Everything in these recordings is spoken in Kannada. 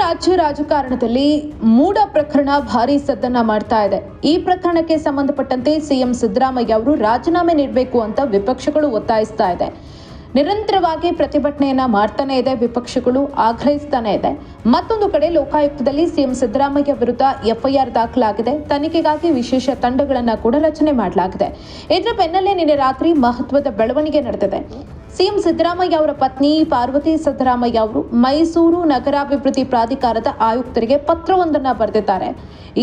ರಾಜ್ಯ ರಾಜಕಾರಣದಲ್ಲಿ ಮೂಡ ಪ್ರಕರಣ ಭಾರಿ ಸದ್ದನ್ನ ಮಾಡ್ತಾ ಇದೆ. ಈ ಪ್ರಕರಣಕ್ಕೆ ಸಂಬಂಧಪಟ್ಟಂತೆ ಸಿಎಂ ಸಿದ್ದರಾಮಯ್ಯ ಅವರು ರಾಜೀನಾಮೆ ನೀಡಬೇಕು ಅಂತ ವಿಪಕ್ಷಗಳು ಒತ್ತಾಯಿಸ್ತಾ ಇದೆ. ನಿರಂತರವಾಗಿ ಪ್ರತಿಭಟನೆಯನ್ನ ಮಾಡ್ತಾನೆ ಇದೆ, ವಿಪಕ್ಷಗಳು ಆಗ್ರಹಿಸ್ತಾನೆ ಇದೆ. ಮತ್ತೊಂದು ಕಡೆ ಲೋಕಾಯುಕ್ತದಲ್ಲಿ ಸಿಎಂ ಸಿದ್ದರಾಮಯ್ಯ ವಿರುದ್ಧ ಎಫ್ಐಆರ್ ದಾಖಲಾಗಿದೆ. ತನಿಖೆಗಾಗಿ ವಿಶೇಷ ತಂಡಗಳನ್ನ ಕೂಡ ರಚನೆ ಮಾಡಲಾಗಿದೆ. ಇದರ ಬೆನ್ನಲ್ಲೇ ನಿನ್ನೆ ರಾತ್ರಿ ಮಹತ್ವದ ಬೆಳವಣಿಗೆ ನಡೆದಿದೆ. ಸಿಎಂ ಸಿದ್ದರಾಮಯ್ಯ ಅವರ ಪತ್ನಿ ಪಾರ್ವತಿ ಸಿದ್ದರಾಮಯ್ಯ ಅವರು ಮೈಸೂರು ನಗರಾಭಿವೃದ್ಧಿ ಪ್ರಾಧಿಕಾರದ ಆಯುಕ್ತರಿಗೆ ಪತ್ರವೊಂದನ್ನು ಬರೆದಿದ್ದಾರೆ.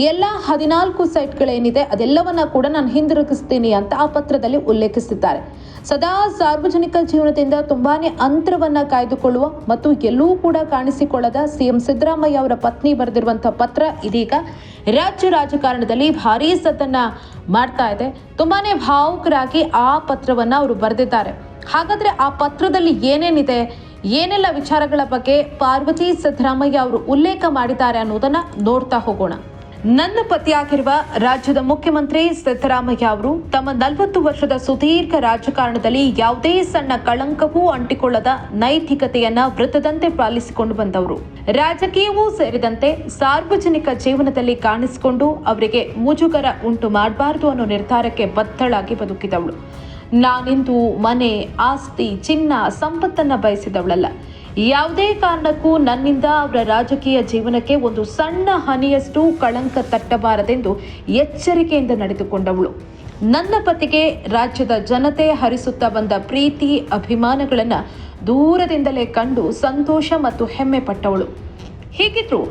ಎಲ್ಲ 14 ಸೈಟ್ಗಳೇನಿದೆ ಅದೆಲ್ಲವನ್ನ ಕೂಡ ನಾನು ಹಿಂದಿರುಗಿಸ್ತೀನಿ ಅಂತ ಆ ಪತ್ರದಲ್ಲಿ ಉಲ್ಲೇಖಿಸಿದ್ದಾರೆ. ಸದಾ ಸಾರ್ವಜನಿಕ ಜೀವನದಿಂದ ತುಂಬಾನೇ ಅಂತರವನ್ನ ಕಾಯ್ದುಕೊಳ್ಳುವ ಮತ್ತು ಎಲ್ಲೂ ಕೂಡ ಕಾಣಿಸಿಕೊಳ್ಳದ ಸಿಎಂ ಸಿದ್ದರಾಮಯ್ಯ ಅವರ ಪತ್ನಿ ಬರೆದಿರುವಂತಹ ಪತ್ರ ಇದೀಗ ರಾಜ್ಯ ರಾಜಕಾರಣದಲ್ಲಿ ಭಾರೀ ಸದ್ದನ್ನ ಮಾಡ್ತಾ ಇದೆ. ತುಂಬಾನೇ ಭಾವುಕರಾಗಿ ಆ ಪತ್ರವನ್ನ ಅವರು ಬರೆದಿದ್ದಾರೆ. ಹಾಗಾದ್ರೆ ಆ ಪತ್ರದಲ್ಲಿ ಏನೇನಿದೆ, ಏನೆಲ್ಲ ವಿಚಾರಗಳ ಬಗ್ಗೆ ಪಾರ್ವತಿ ಸಿದ್ದರಾಮಯ್ಯ ಅವರು ಉಲ್ಲೇಖ ಮಾಡಿದ್ದಾರೆ ಅನ್ನೋದನ್ನ ನೋಡ್ತಾ ಹೋಗೋಣ. ನನ್ನ ಪತಿಯಾಗಿರುವ ರಾಜ್ಯದ ಮುಖ್ಯಮಂತ್ರಿ ಸಿದ್ದರಾಮಯ್ಯ ಅವರು ತಮ್ಮ 40 ವರ್ಷದ ಸುದೀರ್ಘ ರಾಜಕಾರಣದಲ್ಲಿ ಯಾವುದೇ ಸಣ್ಣ ಕಳಂಕವೂ ಅಂಟಿಕೊಳ್ಳದ ನೈತಿಕತೆಯನ್ನ ವೃತ್ತದಂತೆ ಪಾಲಿಸಿಕೊಂಡು ಬಂದವರು. ರಾಜಕೀಯವೂ ಸೇರಿದಂತೆ ಸಾರ್ವಜನಿಕ ಜೀವನದಲ್ಲಿ ಕಾಣಿಸಿಕೊಂಡು ಅವರಿಗೆ ಮುಜುಗರ ಉಂಟು ಮಾಡಬಾರದು ಅನ್ನೋ ನಿರ್ಧಾರಕ್ಕೆ ಬದ್ಧಳಾಗಿ ಬದುಕಿದವಳು. ನಾನಿಂದು ಮನೆ, ಆಸ್ತಿ, ಚಿನ್ನ, ಸಂಪತ್ತನ್ನ ಬಯಸಿದವಳಲ್ಲ. ಯಾವುದೇ ಕಾರಣಕ್ಕೂ ನನ್ನಿಂದ ಅವರ ರಾಜಕೀಯ ಜೀವನಕ್ಕೆ ಒಂದು ಸಣ್ಣ ಹನಿಯಷ್ಟು ಕಳಂಕ ತಟ್ಟಬಾರದೆಂದು ಎಚ್ಚರಿಕೆಯಿಂದ ನಡೆದುಕೊಂಡವಳು. ನನ್ನ ಪತಿಗೆ ರಾಜ್ಯದ ಜನತೆ ಹರಿಸುತ್ತಾ ಬಂದ ಪ್ರೀತಿ, ಅಭಿಮಾನಗಳನ್ನು ದೂರದಿಂದಲೇ ಕಂಡು ಸಂತೋಷ ಮತ್ತು ಹೆಮ್ಮೆ ಪಟ್ಟವಳು. ಹೀಗಿದ್ರೂ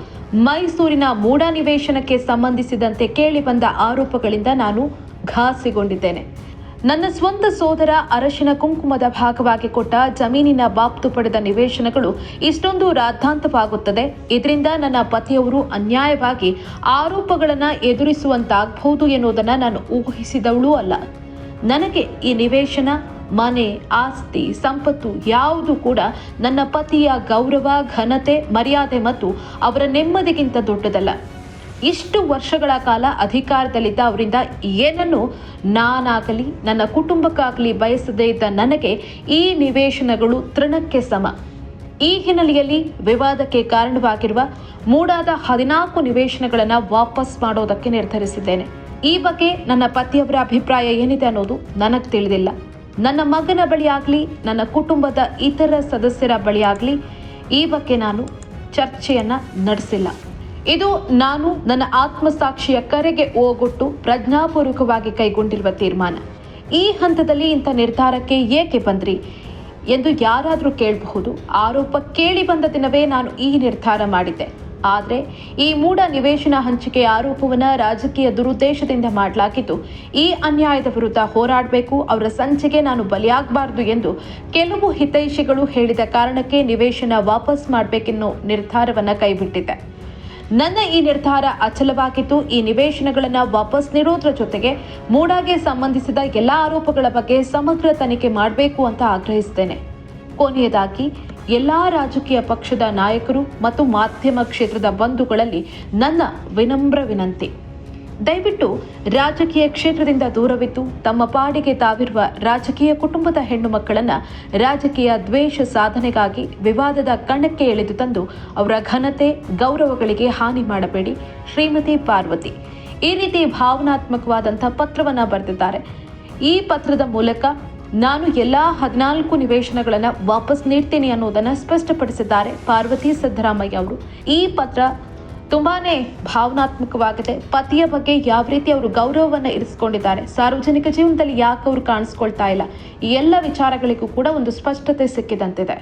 ಮೈಸೂರಿನ ಮೂಡ ನಿವೇಶನಕ್ಕೆ ಸಂಬಂಧಿಸಿದಂತೆ ಕೇಳಿ ಬಂದ ಆರೋಪಗಳಿಂದ ನಾನು ಘಾಸಿಗೊಂಡಿದ್ದೇನೆ. ನನ್ನ ಸ್ವಂತ ಸೋದರ ಅರಶಿನ ಕುಂಕುಮದ ಭಾಗವಾಗಿ ಕೊಟ್ಟ ಜಮೀನಿನ ಬಾಬ್ತು ಪಡೆದ ನಿವೇಶನಗಳು ಇಷ್ಟೊಂದು ರಾದ್ಧಾಂತವಾಗುತ್ತದೆ. ಇದರಿಂದ ನನ್ನ ಪತಿಯವರು ಅನ್ಯಾಯವಾಗಿ ಆರೋಪಗಳನ್ನು ಎದುರಿಸುವಂತಾಗಬಹುದು ಎನ್ನುವುದನ್ನು ನಾನು ಊಹಿಸಿದವಳೂ ಅಲ್ಲ. ನನಗೆ ಈ ನಿವೇಶನ, ಮನೆ, ಆಸ್ತಿ, ಸಂಪತ್ತು ಯಾವುದು ಕೂಡ ನನ್ನ ಪತಿಯ ಗೌರವ, ಘನತೆ, ಮರ್ಯಾದೆ ಮತ್ತು ಅವರ ನೆಮ್ಮದಿಗಿಂತ ದೊಡ್ಡದಲ್ಲ. ಇಷ್ಟು ವರ್ಷಗಳ ಕಾಲ ಅಧಿಕಾರದಲ್ಲಿದ್ದ ಅವರಿಂದ ಏನನ್ನು ನಾನಾಗಲಿ ನನ್ನ ಕುಟುಂಬಕ್ಕಾಗಲಿ ಬಯಸದೇ ಇದ್ದ ನನಗೆ ಈ ನಿವೇಶನಗಳು ತೃಣಕ್ಕೆ ಸಮ. ಈ ಹಿನ್ನೆಲೆಯಲ್ಲಿ ವಿವಾದಕ್ಕೆ ಕಾರಣವಾಗಿರುವ ಮೂಡಾದ 14 ನಿವೇಶನಗಳನ್ನು ವಾಪಸ್ ಮಾಡೋದಕ್ಕೆ ನಿರ್ಧರಿಸಿದ್ದೇನೆ. ಈ ಬಗ್ಗೆ ನನ್ನ ಪತಿಯವರ ಅಭಿಪ್ರಾಯ ಏನಿದೆ ಅನ್ನೋದು ನನಗೆ ತಿಳಿದಿಲ್ಲ. ನನ್ನ ಮಗನ ಬಳಿ ಆಗಲಿ, ನನ್ನ ಕುಟುಂಬದ ಇತರ ಸದಸ್ಯರ ಬಳಿ ಆಗಲಿ ಈ ಬಗ್ಗೆ ನಾನು ಚರ್ಚೆಯನ್ನ ನಡೆಸಿಲ್ಲ. ಇದು ನಾನು ನನ್ನ ಆತ್ಮಸಾಕ್ಷಿಯ ಕರೆಗೆ ಓಗೊಟ್ಟು ಪ್ರಜ್ಞಾಪೂರ್ವಕವಾಗಿ ಕೈಗೊಂಡಿರುವ ತೀರ್ಮಾನ. ಈ ಹಂತದಲ್ಲಿ ಇಂಥ ನಿರ್ಧಾರಕ್ಕೆ ಏಕೆ ಬಂದ್ರಿ ಎಂದು ಯಾರಾದರೂ ಕೇಳಬಹುದು. ಆರೋಪ ಕೇಳಿ ಬಂದ ದಿನವೇ ನಾನು ಈ ನಿರ್ಧಾರ ಮಾಡಿದ್ದೆ. ಆದರೆ ಈ ಮೂಡ ನಿವೇಶನ ಹಂಚಿಕೆ ಆರೋಪವನ್ನು ರಾಜಕೀಯ ದುರುದ್ದೇಶದಿಂದ ಮಾಡಲಾಗಿದ್ದು, ಈ ಅನ್ಯಾಯದ ವಿರುದ್ಧ ಹೋರಾಡಬೇಕು, ಅವರ ಸಂಚಿಗೆ ನಾನು ಬಲಿಯಾಗಬಾರದು ಎಂದು ಕೆಲವು ಹಿತೈಷಿಗಳು ಹೇಳಿದ ಕಾರಣಕ್ಕೆ ನಿವೇಶನ ವಾಪಸ್ ಮಾಡಬೇಕೆನ್ನೋ ನಿರ್ಧಾರವನ್ನು ಕೈಬಿಟ್ಟಿದ್ದೆ. ನನ್ನ ಈ ನಿರ್ಧಾರ ಅಚಲವಾಗಿದ್ದು, ಈ ನಿವೇಶನಗಳನ್ನು ವಾಪಸ್ ನೀಡೋದ್ರ ಜೊತೆಗೆ ಮೂಡಾಗೆ ಸಂಬಂಧಿಸಿದ ಎಲ್ಲ ಆರೋಪಗಳ ಬಗ್ಗೆ ಸಮಗ್ರ ತನಿಖೆ ಮಾಡಬೇಕು ಅಂತ ಆಗ್ರಹಿಸಿದ್ದೇನೆ. ಕೊನೆಯದಾಗಿ ಎಲ್ಲ ರಾಜಕೀಯ ಪಕ್ಷದ ನಾಯಕರು ಮತ್ತು ಮಾಧ್ಯಮ ಕ್ಷೇತ್ರದ ಬಂಧುಗಳಲ್ಲಿ ನನ್ನ ವಿನಮ್ರ ವಿನಂತಿ, ದಯವಿಟ್ಟು ರಾಜಕೀಯ ಕ್ಷೇತ್ರದಿಂದ ದೂರವಿದ್ದು ತಮ್ಮ ಪಾಡಿಗೆ ತಾವಿರುವ ರಾಜಕೀಯ ಕುಟುಂಬದ ಹೆಣ್ಣು ಮಕ್ಕಳನ್ನು ರಾಜಕೀಯ ದ್ವೇಷ ಸಾಧನೆಗಾಗಿ ವಿವಾದದ ಕಣಕ್ಕೆ ಎಳೆದು ತಂದು ಅವರ ಘನತೆ, ಗೌರವಗಳಿಗೆ ಹಾನಿ ಮಾಡಬೇಡಿ. ಶ್ರೀಮತಿ ಪಾರ್ವತಿ ಈ ರೀತಿ ಭಾವನಾತ್ಮಕವಾದಂಥ ಪತ್ರವನ್ನು ಬರೆದಿದ್ದಾರೆ. ಈ ಪತ್ರದ ಮೂಲಕ ನಾನು ಎಲ್ಲ 14 ನಿವೇಶನಗಳನ್ನು ವಾಪಸ್ ನೀಡ್ತೀನಿ ಅನ್ನೋದನ್ನು ಸ್ಪಷ್ಟಪಡಿಸಿದ್ದಾರೆ ಪಾರ್ವತಿ ಸಿದ್ದರಾಮಯ್ಯ ಅವರು. ಈ ಪತ್ರ ತುಂಬಾನೇ ಭಾವನಾತ್ಮಕವಾಗಿದೆ. ಪತಿಯ ಬಗ್ಗೆ ಯಾವ ರೀತಿ ಅವರು ಗೌರವವನ್ನು ಇರಿಸಿಕೊಂಡಿದ್ದಾರೆ, ಸಾರ್ವಜನಿಕ ಜೀವನದಲ್ಲಿ ಯಾಕೆ ಅವರು ಕಾಣಿಸ್ಕೊಳ್ತಾ ಇಲ್ಲ, ಈ ಎಲ್ಲ ವಿಚಾರಗಳಿಗೂ ಕೂಡ ಒಂದು ಸ್ಪಷ್ಟತೆ ಸಿಕ್ಕಿದಂತಿದೆ.